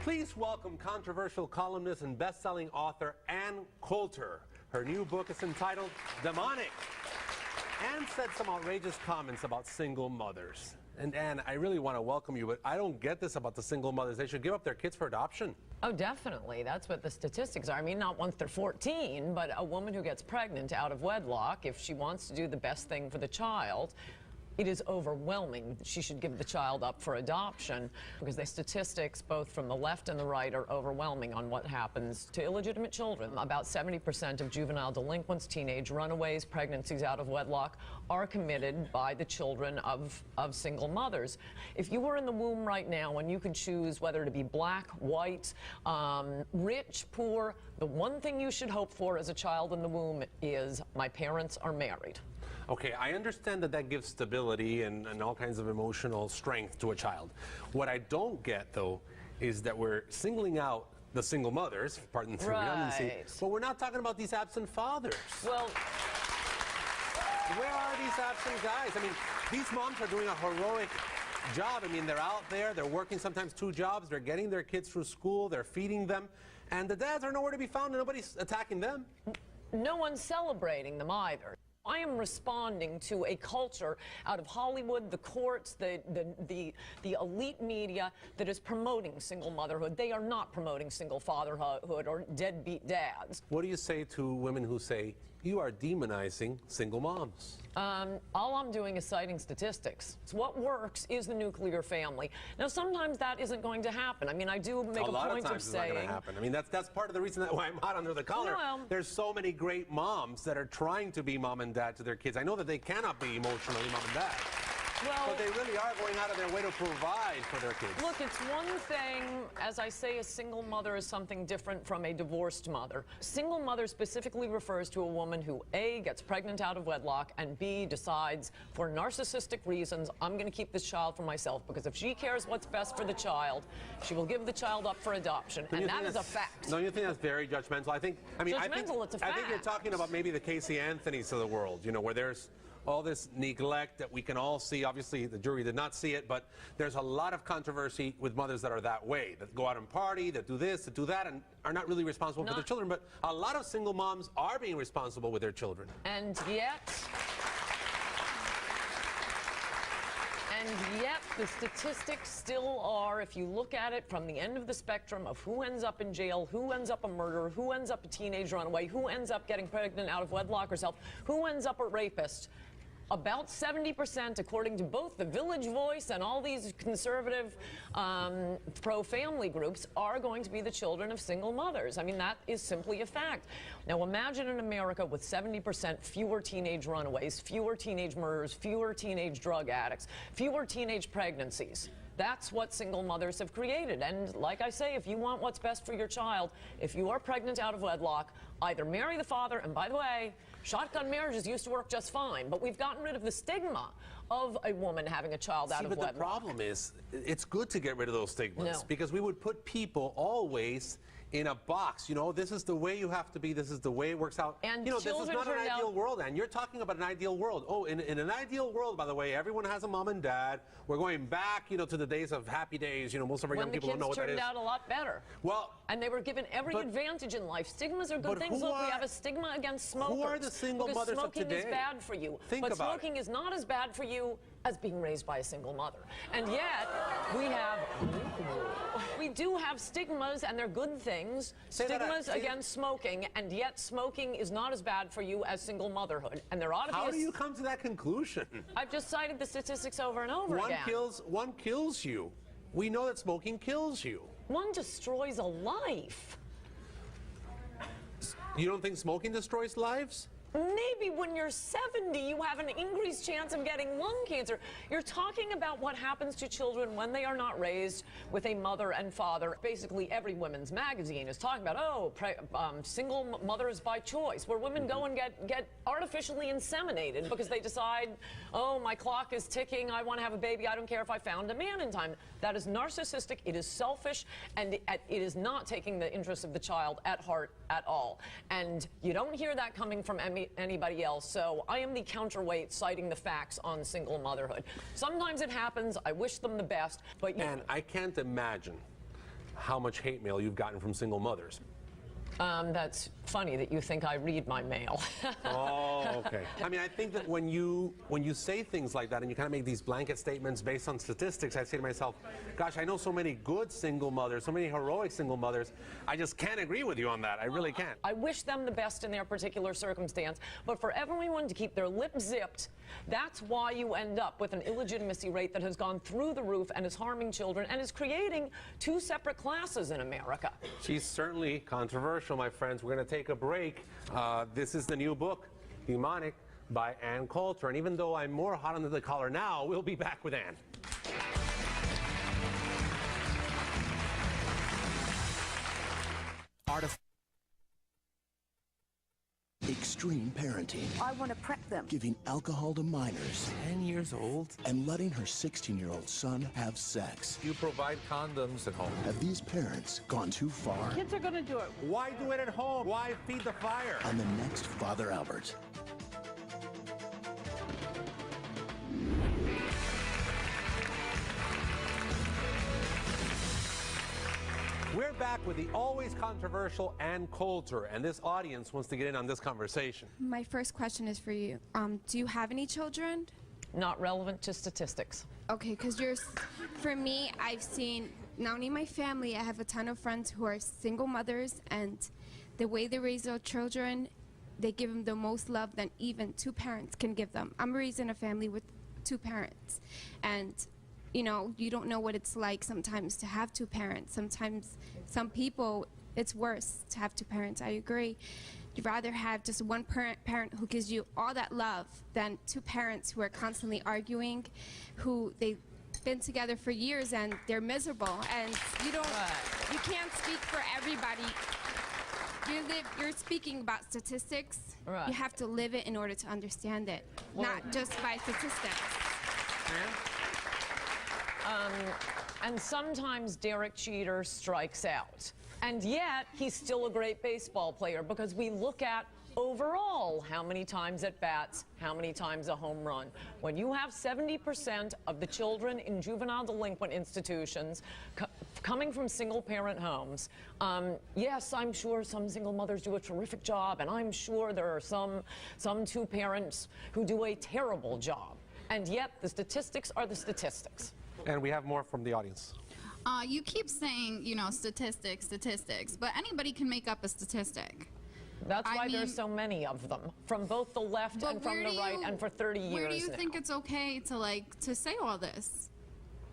Please welcome controversial columnist and best-selling author Ann Coulter. Her new book is entitled Demonic. Ann said some outrageous comments about single mothers. And Ann, I really want to welcome you, but I don't get this about the single mothers. They should give up their kids for adoption. Oh, definitely. That's what the statistics are. I mean, not once they're 14, but a woman who gets pregnant out of wedlock, if she wants to do the best thing for the child, it is overwhelming. She should give the child up for adoption because the statistics, both from the left and the right, are overwhelming on what happens to illegitimate children. About 70% of juvenile delinquents, teenage runaways, pregnancies out of wedlock are committed by the children of single mothers. If you were in the womb right now and you could choose whether to be black, white, rich, poor, the one thing you should hope for as a child in the womb is my parents are married. Okay, I understand that that gives stability and all kinds of emotional strength to a child. What I don't get, though, is that we're singling out the single mothers, pardon the redundancy, but we're not talking about these absent fathers. Well, where are these absent guys? I mean, these moms are doing a heroic job. I mean, they're out there, they're working sometimes 2 jobs, they're getting their kids through school, they're feeding them, and the dads are nowhere to be found and nobody's attacking them. No one's celebrating them either. I am responding to a culture out of Hollywood, the courts, the elite media that is promoting single motherhood. They are not promoting single fatherhood or deadbeat dads. What do you say to women who say, you are demonizing single moms? All I'm doing is citing statistics. What works is the nuclear family. Now, sometimes that isn't going to happen. I mean, I do make a point of saying... it's not going to happen. I mean, that's part of the reason why I'm hot under the collar. Well, there's so many great moms that are trying to be mom and dad to their kids. I know that they cannot be emotionally mom and dad. Well, but they really are going out of their way to provide for their kids. Look, it's one thing, as I say, a single mother is something different from a divorced mother. Single mother specifically refers to a woman who, A, gets pregnant out of wedlock, and B, decides for narcissistic reasons, I'm going to keep this child for myself, because if she cares what's best for the child, she will give the child up for adoption, and that is a fact. Don't you think that's very judgmental? I think, it's a fact. I think you're talking about maybe the Casey Anthonys of the world, you know, where there's all this neglect that we can all see. Obviously, the jury did not see it, but there's a lot of controversy with mothers that are that way, that go out and party, that do this, that do that, and are not really responsible for their children. But a lot of single moms are being responsible with their children. And yet, the statistics still are, if you look at it from the end of the spectrum of who ends up in jail, who ends up a murderer, who ends up a teenage runaway, who ends up getting pregnant out of wedlock herself, who ends up a rapist, about 70%, according to both the Village Voice and all these conservative pro-family groups, are going to be the children of single mothers. I mean, that is simply a fact. Now, imagine in America with 70% fewer teenage runaways, fewer teenage murders, fewer teenage drug addicts, fewer teenage pregnancies. That's what single mothers have created. And like I say, if you want what's best for your child, if you are pregnant out of wedlock, either marry the father, and by the way, shotgun marriages used to work just fine, but we've gotten rid of the stigma of a woman having a child out of wedlock. But the problem is, it's good to get rid of those stigmas, because we would put people always in a box. You know, this is the way you have to be, this is the way it works out. And you know, this is not an ideal world, and you're talking about an ideal world. Oh, in an ideal world, by the way, everyone has a mom and dad. We're going back, you know, to the days of happy days. You know, most of our young people don't know what that is. When the kids turned out a lot better. Well, and they were given every advantage in life. Stigmas are good things. Look, we have a stigma against smokers. Who are the single mothers of today? Smoking is bad for you. But smoking is not as bad for you as being raised by a single mother. And yet, we do have stigmas, and they're good things. Stigmas against smoking, and yet smoking is not as bad for you as single motherhood. And there ought to be How do you come to that conclusion? I've just cited the statistics over and over again. One kills you. We know that smoking kills you. One destroys a life. You don't think smoking destroys lives? Maybe when you're 70, you have an increased chance of getting lung cancer. You're talking about what happens to children when they are not raised with a mother and father. Basically, every women's magazine is talking about, single mothers by choice, where women go and get artificially inseminated because they decide, oh, my clock is ticking, I want to have a baby, I don't care if I found a man in time. That is narcissistic, it is selfish, and it is not taking the interests of the child at heart at all. And you don't hear that coming from anybody else, so I am the counterweight citing the facts on single motherhood. Sometimes it happens, I wish them the best, but... And I can't imagine how much hate mail you've gotten from single mothers. That's funny that you think I read my mail. Oh, okay. I mean, I think that when you say things like that and you kind of make these blanket statements based on statistics, I say to myself, gosh, I know so many good single mothers, so many heroic single mothers. I just can't agree with you on that. I really can't. I wish them the best in their particular circumstance, but for everyone to keep their lips zipped, that's why you end up with an illegitimacy rate that has gone through the roof and is harming children and is creating two separate classes in America. She's certainly controversial, my friends. We're going to take a break. This is the new book, Demonic, by Coulter. And even though I'm more hot under the collar now, we'll be back with Ann. Extreme parenting. I want to prep them. Giving alcohol to minors. 10 years old? And letting her 16-year-old son have sex. You provide condoms at home. Have these parents gone too far? Kids are going to do it. Why do it at home? Why feed the fire? On the next Father Albert. We're back with the always controversial Ann Coulter, and this audience wants to get in on this conversation. My first question is for you. Do you have any children? Not relevant to statistics. Okay, because for me, I've seen, not only my family, I have a ton of friends who are single mothers, and the way they raise their children, they give them the most love than even two parents can give them. I'm raising a family with two parents, and you know, you don't know what it's like sometimes to have two parents. Sometimes, some people, it's worse to have two parents. I agree. You'd rather have just one parent who gives you all that love than two parents who are constantly arguing, who they've been together for years and they're miserable. And you can't speak for everybody. You're speaking about statistics. Right. You have to live it in order to understand it, not just by statistics. And sometimes Derek Jeter strikes out. And yet, he's still a great baseball player because we look at overall how many times at bats, how many times a home run. When you have 70% of the children in juvenile delinquent institutions coming from single-parent homes, yes, I'm sure some single mothers do a terrific job, and I'm sure there are some two parents who do a terrible job. And yet, the statistics are the statistics. And we have more from the audience. You keep saying, you know, statistics, but anybody can make up a statistic. That's why there's so many of them, from both the left and from the right, and for 30 years Where do you now. think it's okay to say all this?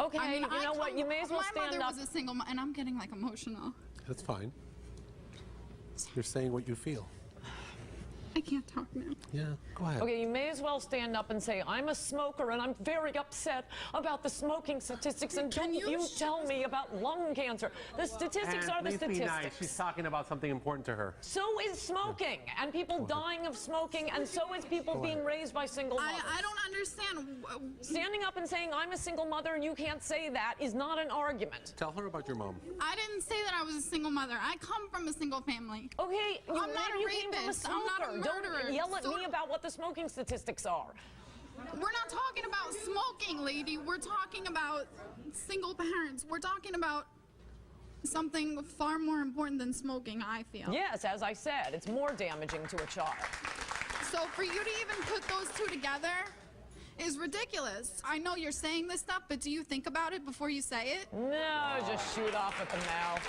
Okay, I mean, you know what, you may as well stand up. My mother was a single mom, and I'm getting, like, emotional. That's fine. You're saying what you feel. I can't talk now. Yeah, go ahead. Okay, you may as well stand up and say, I'm a smoker and I'm very upset about the smoking statistics, and don't you tell me about lung cancer. The statistics are the statistics. Be nice. She's talking about something important to her. So is smoking, and people dying of smoking, and so is people being raised by single mothers. I don't understand. Standing up and saying, I'm a single mother and you can't say that is not an argument. Tell her about your mom. I didn't say that I was a single mother. I come from a single family. Okay, I'm not a rapist. I'm not a murderer. Don't yell at me about what the smoking statistics are. We're not talking about smoking, lady. We're talking about single parents. We're talking about something far more important than smoking, I feel. Yes, as I said, it's more damaging to a child. So for you to even put those two together is ridiculous. I know you're saying this stuff, but do you think about it before you say it? No, just shoot off at the mouth.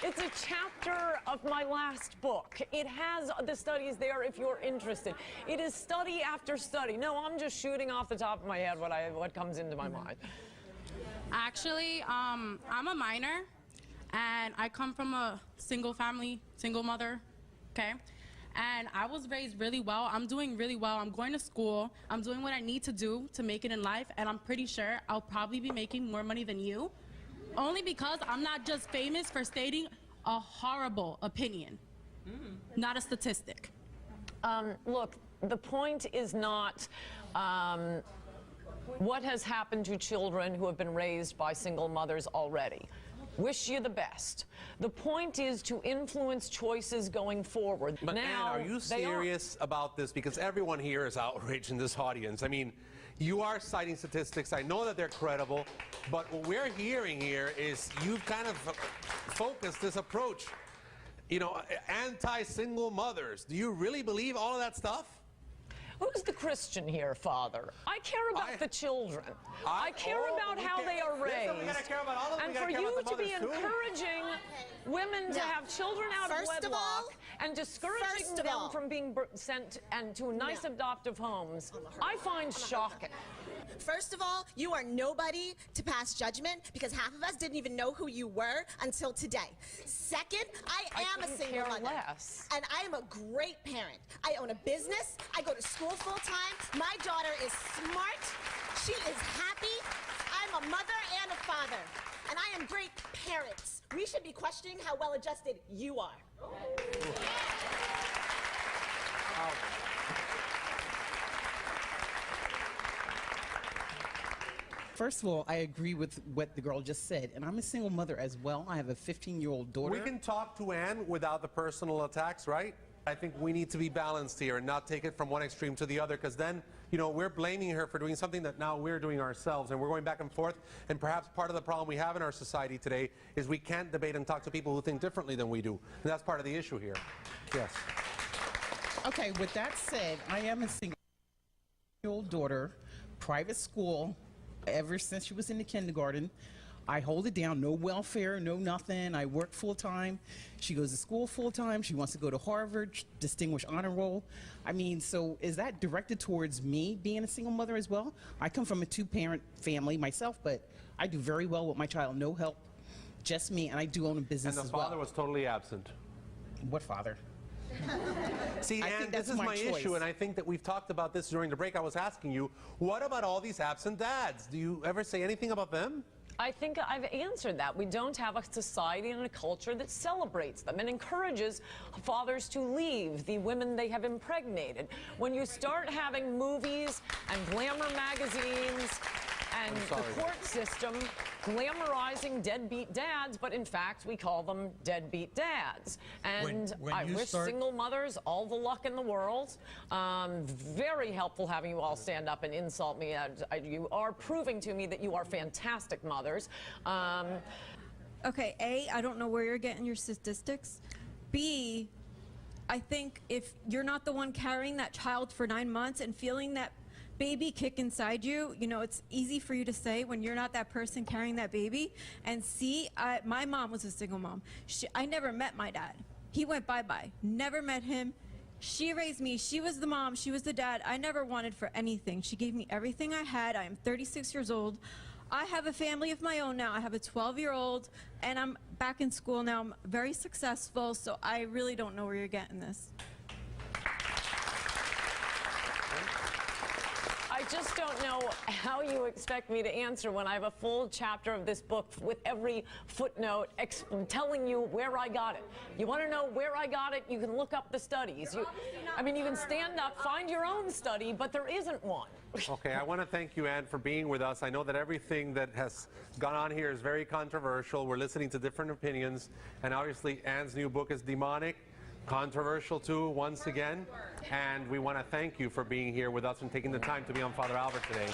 It's a chapter of my last book. It has the studies there if you're interested. It is study after study. No, I'm just shooting off the top of my head what comes into my mind. Actually, I'm a minor, and I come from a single family, single mother, okay? And I was raised really well. I'm doing really well. I'm going to school. I'm doing what I need to do to make it in life, and I'm pretty sure I'll probably be making more money than you. Only because I'm not just famous for stating a horrible opinion, not a statistic. Look, the point is not what has happened to children who have been raised by single mothers already. Wish you the best. The point is to influence choices going forward. But now, Ann, are you serious about this? Because everyone here is outraged in this audience. I mean, You are citing statistics. I know that they're credible, but what we're hearing here is you've kind of focused this approach. You know, anti-single mothers. Do you really believe all of that stuff? Who's the Christian here, Father? I care about the children. I care about how they are raised. We gotta care about all of them. And for you to be encouraging women to have children out of wedlock and discouraging them from being sent to nice adoptive homes, I find shocking. First of all, you are nobody to pass judgment because half of us didn't even know who you were until today. Second, I am a single mother. And I am a great parent. I own a business. I go to school full time. My daughter is smart. She is happy. I'm a mother and a father. And I am great parents. We should be questioning how well adjusted you are. First of all, I agree with what the girl just said, and I'm a single mother as well. I have a 15-year-old daughter. We can talk to Ann without the personal attacks, right? I think we need to be balanced here and not take it from one extreme to the other, because then, you know, we're blaming her for doing something that now we're doing ourselves, and we're going back and forth. And perhaps part of the problem we have in our society today is we can't debate and talk to people who think differently than we do. And that's part of the issue here. Yes. Okay, with that said, I am a single-year-old daughter, private school, ever since she was in the kindergarten. I hold it down, no welfare, no nothing. I work full-time. She goes to school full-time. She wants to go to Harvard, distinguished honor roll. I mean, so is that directed towards me being a single mother as well? I come from a two-parent family myself, but I do very well with my child, no help, just me, and I do own a business as well. And the father was totally absent. What father? See, Ann, this is my issue, and I think that we've talked about this during the break. I was asking you, what about all these absent dads? Do you ever say anything about them? I think I've answered that. We don't have a society and a culture that celebrates them and encourages fathers to leave the women they have impregnated. When you start having movies and glamour magazines and the court system glamorizing deadbeat dads, but in fact we call them deadbeat dads. And I wish single mothers all the luck in the world. Very helpful having you all stand up and insult me. You are proving to me that you are fantastic mothers. Okay, A, I don't know where you're getting your statistics. B, I think if you're not the one carrying that child for 9 months and feeling that baby kick inside you, you know, it's easy for you to say when you're not that person carrying that baby. And C, my mom was a single mom. I never met my dad. He went bye-bye. Never met him. She raised me. She was the mom. She was the dad. I never wanted for anything. She gave me everything I had. I am 36 years old. I have a family of my own now. I have a 12-year-old, and I'm back in school now. I'm very successful, so I really don't know where you're getting this. I just don't know how you expect me to answer when I have a full chapter of this book with every footnote telling you where I got it. You want to know where I got it? You can look up the studies. I mean, you can stand up, find your own study, but there isn't one. Okay, I want to thank you, Ann, for being with us. I know that everything that has gone on here is very controversial. We're listening to different opinions, and obviously Ann's new book is demonic. Controversial too, once again, and we want to thank you for being here with us and taking the time to be on Father Albert today.